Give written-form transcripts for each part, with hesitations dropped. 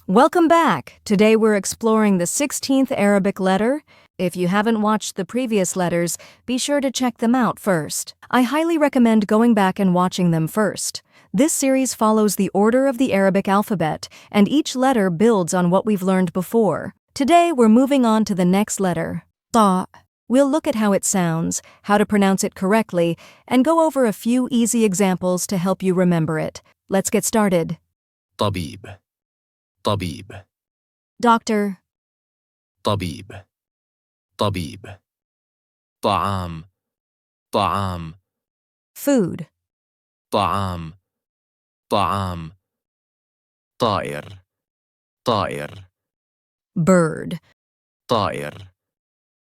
Welcome back! Today we're exploring the 16th Arabic letter. If you haven't watched the previous letters, be sure to check them out first. I highly recommend going back and watching them first. This series follows the order of the Arabic alphabet, and each letter builds on what we've learned before. Today we're moving on to the next letter, Ta. We'll look at how it sounds, how to pronounce it correctly, and go over a few easy examples to help you remember it. Let's get started. طبيب طبيب Doctor, طبيب طبيب طعام طعام food, طعام طعام طائر طائر bird, طائر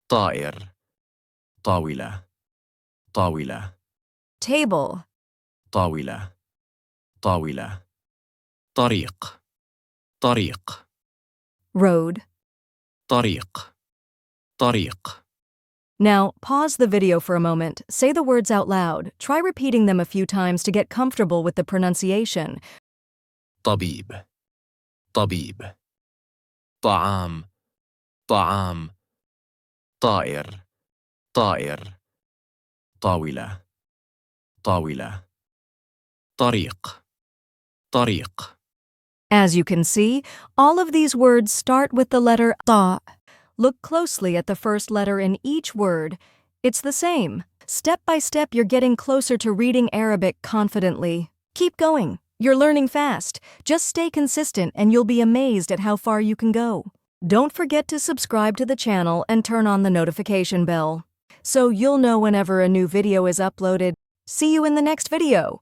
طائر طاولة طاولة table, طاولة طاولة طريق طريق road. طريق طريق Now, pause the video for a moment, say the words out loud, try repeating them a few times to get comfortable with the pronunciation. طبيب طبيب طعام طعام طائر طائر طاولة طاولة طريق طريق As you can see, all of these words start with the letter Ta. Look closely at the first letter in each word. It's the same. Step by step, you're getting closer to reading Arabic confidently. Keep going. You're learning fast. Just stay consistent and you'll be amazed at how far you can go. Don't forget to subscribe to the channel and turn on the notification bell, so you'll know whenever a new video is uploaded. See you in the next video.